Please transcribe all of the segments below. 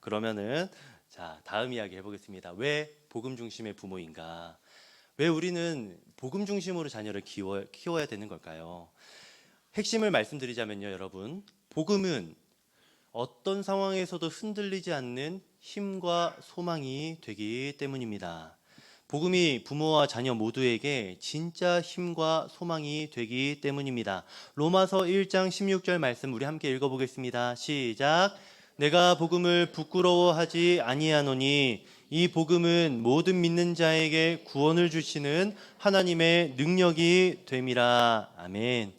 그러면은 자, 다음 이야기 해보겠습니다. 왜 복음 중심의 부모인가? 왜 우리는 복음 중심으로 자녀를 키워야 되는 걸까요? 핵심을 말씀드리자면요, 여러분. 복음은 어떤 상황에서도 흔들리지 않는 힘과 소망이 되기 때문입니다. 복음이 부모와 자녀 모두에게 진짜 힘과 소망이 되기 때문입니다. 로마서 1장 16절 말씀 우리 함께 읽어보겠습니다. 시작. 내가 복음을 부끄러워하지 아니하노니 이 복음은 모든 믿는 자에게 구원을 주시는 하나님의 능력이 됨이라. 아멘.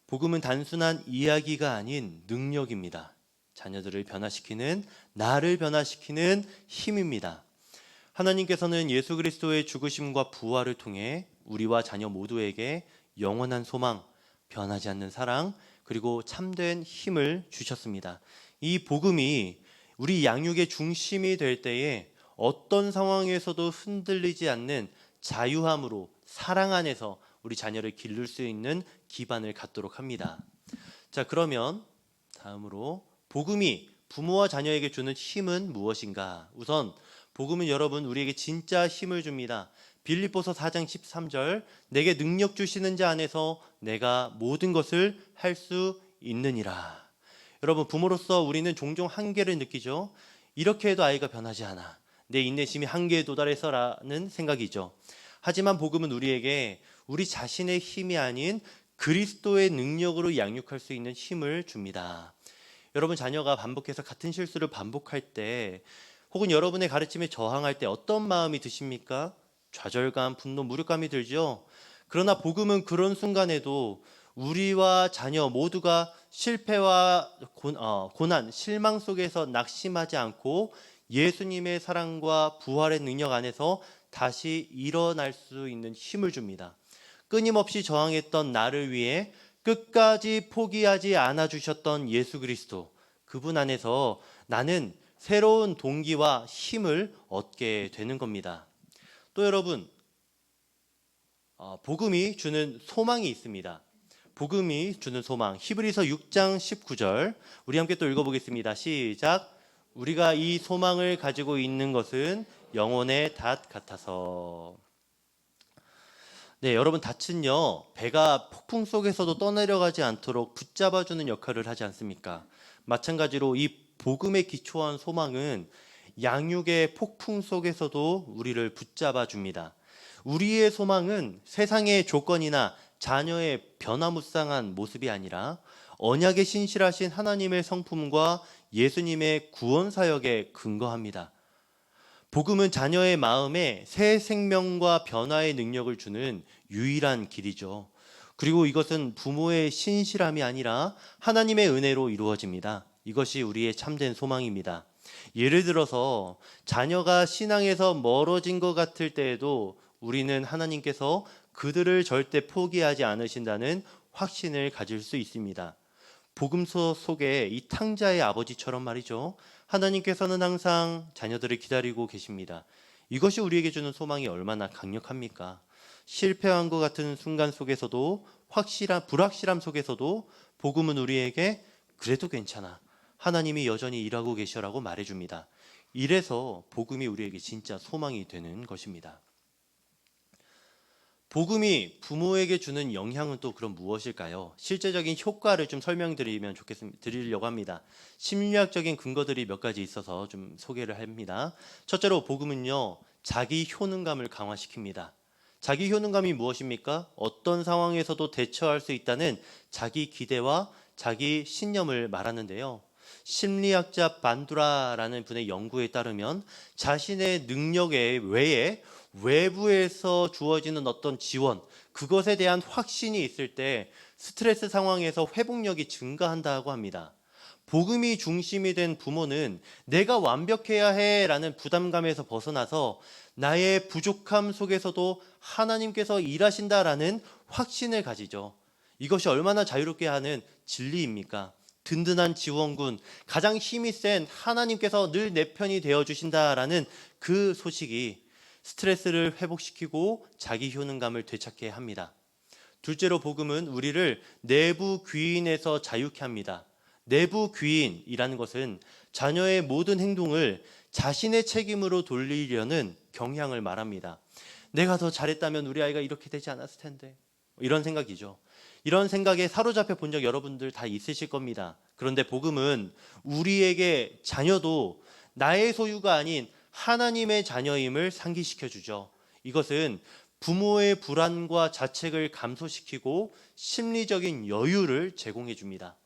복음은 단순한 이야기가 아닌 능력입니다. 자녀들을 변화시키는, 나를 변화시키는 힘입니다. 하나님께서는 예수 그리스도의 죽으심과 부활을 통해 우리와 자녀 모두에게 영원한 소망, 변하지 않는 사랑, 그리고 참된 힘을 주셨습니다. 이 복음이 우리 양육의 중심이 될 때에 어떤 상황에서도 흔들리지 않는 자유함으로 사랑 안에서 우리 자녀를 기를 수 있는 기반을 갖도록 합니다. 자, 그러면 다음으로 복음이 부모와 자녀에게 주는 힘은 무엇인가? 우선 복음은 여러분 우리에게 진짜 힘을 줍니다. 빌립보서 4장 13절 내게 능력 주시는 자 안에서 내가 모든 것을 할 수 있느니라. 여러분 부모로서 우리는 종종 한계를 느끼죠. 이렇게 해도 아이가 변하지 않아. 내 인내심이 한계에 도달해서라는 생각이죠. 하지만 복음은 우리에게 우리 자신의 힘이 아닌 그리스도의 능력으로 양육할 수 있는 힘을 줍니다. 여러분 자녀가 반복해서 같은 실수를 반복할 때 혹은 여러분의 가르침에 저항할 때 어떤 마음이 드십니까? 좌절감, 분노, 무력감이 들죠. 그러나 복음은 그런 순간에도 우리와 자녀 모두가 실패와 고난, 실망 속에서 낙심하지 않고 예수님의 사랑과 부활의 능력 안에서 다시 일어날 수 있는 힘을 줍니다. 끊임없이 저항했던 나를 위해 끝까지 포기하지 않아 주셨던 예수 그리스도, 그분 안에서 나는 새로운 동기와 힘을 얻게 되는 겁니다. 또 여러분, 복음이 주는 소망이 있습니다. 복음이 주는 소망, 히브리서 6장 19절 우리 함께 또 읽어보겠습니다. 시작. 우리가 이 소망을 가지고 있는 것은 영혼의 닷 같아서. 네, 여러분 닻은요 배가 폭풍 속에서도 떠내려가지 않도록 붙잡아주는 역할을 하지 않습니까? 마찬가지로 이 복음에 기초한 소망은 양육의 폭풍 속에서도 우리를 붙잡아 줍니다. 우리의 소망은 세상의 조건이나 자녀의 변화무쌍한 모습이 아니라 언약에 신실하신 하나님의 성품과 예수님의 구원 사역에 근거합니다. 복음은 자녀의 마음에 새 생명과 변화의 능력을 주는 유일한 길이죠. 그리고 이것은 부모의 신실함이 아니라 하나님의 은혜로 이루어집니다. 이것이 우리의 참된 소망입니다. 예를 들어서 자녀가 신앙에서 멀어진 것 같을 때에도 우리는 하나님께서 그들을 절대 포기하지 않으신다는 확신을 가질 수 있습니다. 복음서 속에 이 탕자의 아버지처럼 말이죠. 하나님께서는 항상 자녀들을 기다리고 계십니다. 이것이 우리에게 주는 소망이 얼마나 강력합니까? 실패한 것 같은 순간 속에서도 불확실함 속에서도 복음은 우리에게 그래도 괜찮아. 하나님이 여전히 일하고 계셔라고 말해줍니다. 이래서 복음이 우리에게 진짜 소망이 되는 것입니다. 복음이 부모에게 주는 영향은 또 그럼 무엇일까요? 실제적인 효과를 좀 드리려고 합니다. 심리학적인 근거들이 몇 가지 있어서 좀 소개를 합니다. 첫째로 복음은요, 자기 효능감을 강화시킵니다. 자기 효능감이 무엇입니까? 어떤 상황에서도 대처할 수 있다는 자기 기대와 자기 신념을 말하는데요. 심리학자 반두라라는 분의 연구에 따르면 자신의 능력 외에 외부에서 주어지는 어떤 지원, 그것에 대한 확신이 있을 때 스트레스 상황에서 회복력이 증가한다고 합니다. 복음이 중심이 된 부모는 내가 완벽해야 해라는 부담감에서 벗어나서 나의 부족함 속에서도 하나님께서 일하신다라는 확신을 가지죠. 이것이 얼마나 자유롭게 하는 진리입니까? 든든한 지원군, 가장 힘이 센 하나님께서 늘 내 편이 되어주신다라는 그 소식이 스트레스를 회복시키고 자기 효능감을 되찾게 합니다. 둘째로 복음은 우리를 내부 귀인에서 자유케 합니다. 내부 귀인이라는 것은 자녀의 모든 행동을 자신의 책임으로 돌리려는 경향을 말합니다. 내가 더 잘했다면 우리 아이가 이렇게 되지 않았을 텐데, 이런 생각이죠. 이런 생각에 사로잡혀 본 적 여러분들 다 있으실 겁니다. 그런데 복음은 우리에게 자녀도 나의 소유가 아닌 하나님의 자녀임을 상기시켜 주죠. 이것은 부모의 불안과 자책을 감소시키고 심리적인 여유를 제공해 줍니다.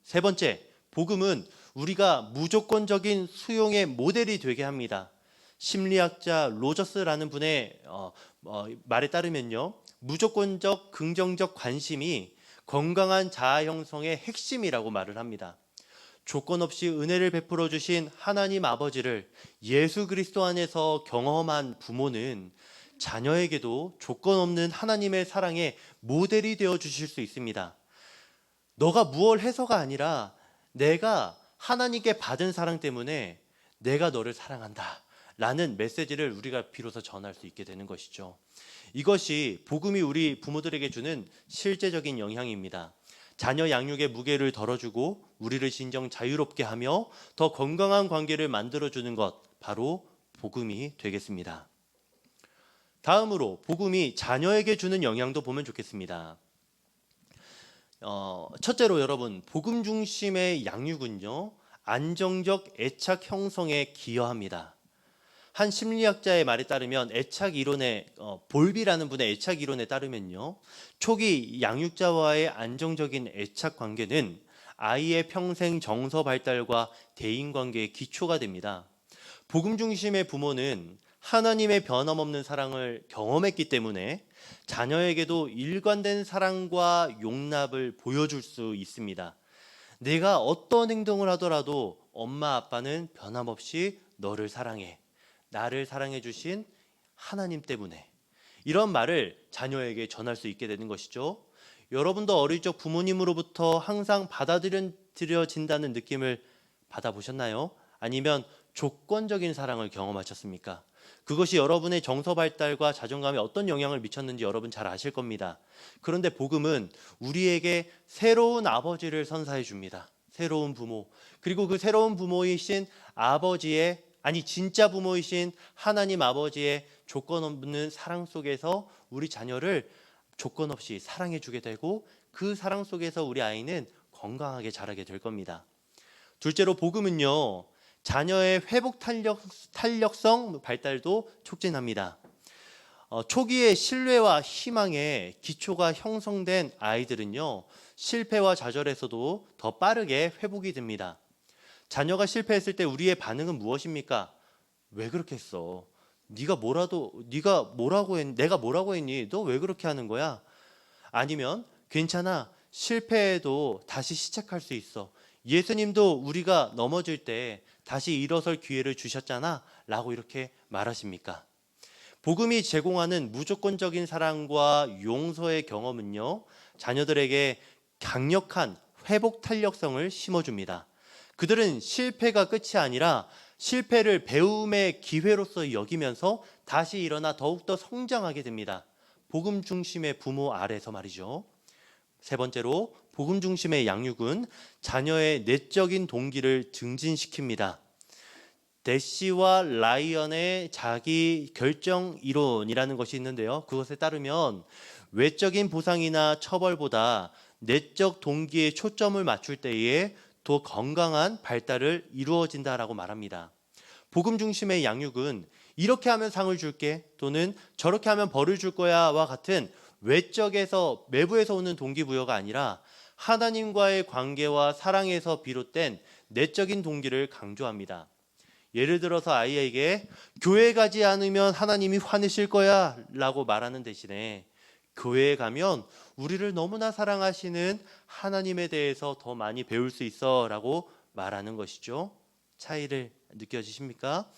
세 번째, 복음은 우리가 무조건적인 수용의 모델이 되게 합니다. 심리학자 로저스라는 분의 말에 따르면요, 무조건적 긍정적 관심이 건강한 자아 형성의 핵심이라고 말을 합니다. 조건 없이 은혜를 베풀어 주신 하나님 아버지를 예수 그리스도 안에서 경험한 부모는 자녀에게도 조건 없는 하나님의 사랑의 모델이 되어 주실 수 있습니다. 너가 무얼 해서가 아니라 내가 하나님께 받은 사랑 때문에 내가 너를 사랑한다 라는 메시지를 우리가 비로소 전할 수 있게 되는 것이죠. 이것이 복음이 우리 부모들에게 주는 실제적인 영향입니다. 자녀 양육의 무게를 덜어주고 우리를 진정 자유롭게 하며 더 건강한 관계를 만들어주는 것, 바로 복음이 되겠습니다. 다음으로 복음이 자녀에게 주는 영향도 보면 좋겠습니다. 첫째로 여러분, 복음 중심의 양육은요, 안정적 애착 형성에 기여합니다. 한 심리학자의 말에 따르면 애착 이론의 볼비라는 분의 애착 이론에 따르면요, 초기 양육자와의 안정적인 애착 관계는 아이의 평생 정서 발달과 대인 관계의 기초가 됩니다. 복음 중심의 부모는 하나님의 변함없는 사랑을 경험했기 때문에 자녀에게도 일관된 사랑과 용납을 보여줄 수 있습니다. 내가 어떤 행동을 하더라도 엄마 아빠는 변함없이 너를 사랑해. 나를 사랑해 주신 하나님 때문에. 이런 말을 자녀에게 전할 수 있게 되는 것이죠. 여러분도 어릴 적 부모님으로부터 항상 받아들여진다는 느낌을 받아보셨나요? 아니면 조건적인 사랑을 경험하셨습니까? 그것이 여러분의 정서 발달과 자존감에 어떤 영향을 미쳤는지 여러분 잘 아실 겁니다. 그런데 복음은 우리에게 새로운 아버지를 선사해 줍니다. 새로운 부모. 그리고 그 새로운 부모이신 아버지의, 아니 진짜 부모이신 하나님 아버지의 조건 없는 사랑 속에서 우리 자녀를 조건 없이 사랑해 주게 되고, 그 사랑 속에서 우리 아이는 건강하게 자라게 될 겁니다. 둘째로 복음은요, 자녀의 회복 탄력성 발달도 촉진합니다. 초기에 신뢰와 희망의 기초가 형성된 아이들은요, 실패와 좌절에서도 더 빠르게 회복이 됩니다. 자녀가 실패했을 때 우리의 반응은 무엇입니까? 왜 그렇게 했어? 네가 뭐라고 했니? 내가 뭐라고 했니? 너 왜 그렇게 하는 거야? 아니면 괜찮아. 실패해도 다시 시작할 수 있어. 예수님도 우리가 넘어질 때 다시 일어설 기회를 주셨잖아 라고 이렇게 말하십니까? 복음이 제공하는 무조건적인 사랑과 용서의 경험은요, 자녀들에게 강력한 회복 탄력성을 심어줍니다. 그들은 실패가 끝이 아니라 실패를 배움의 기회로서 여기면서 다시 일어나 더욱더 성장하게 됩니다. 복음 중심의 부모 아래서 말이죠. 세 번째로, 복음 중심의 양육은 자녀의 내적인 동기를 증진시킵니다. 대시와 라이언의 자기 결정 이론이라는 것이 있는데요, 그것에 따르면 외적인 보상이나 처벌보다 내적 동기에 초점을 맞출 때에 더 건강한 발달을 이루어진다라고 말합니다. 복음 중심의 양육은 이렇게 하면 상을 줄게, 또는 저렇게 하면 벌을 줄 거야와 같은 외적에서, 외부에서 오는 동기부여가 아니라 하나님과의 관계와 사랑에서 비롯된 내적인 동기를 강조합니다. 예를 들어서 아이에게 교회 가지 않으면 하나님이 화내실 거야 라고 말하는 대신에, 교회에 가면 우리를 너무나 사랑하시는 하나님에 대해서 더 많이 배울 수 있어 라고 말하는 것이죠. 차이를 느껴지십니까?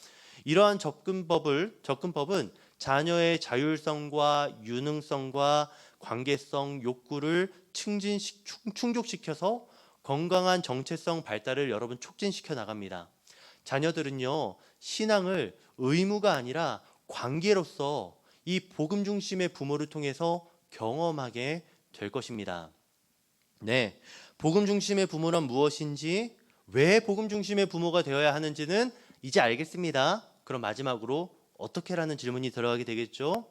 이러한 접근법은 자녀의 자율성과 유능성과 관계성 욕구를 충족시켜서 건강한 정체성 발달을 여러분 촉진시켜 나갑니다. 자녀들은요, 신앙을 의무가 아니라 관계로서 이 복음 중심의 부모를 통해서 경험하게 될 것입니다. 네, 복음 중심의 부모란 무엇인지, 왜 복음 중심의 부모가 되어야 하는지는 이제 알겠습니다. 그럼 마지막으로 어떻게라는 질문이 들어가게 되겠죠?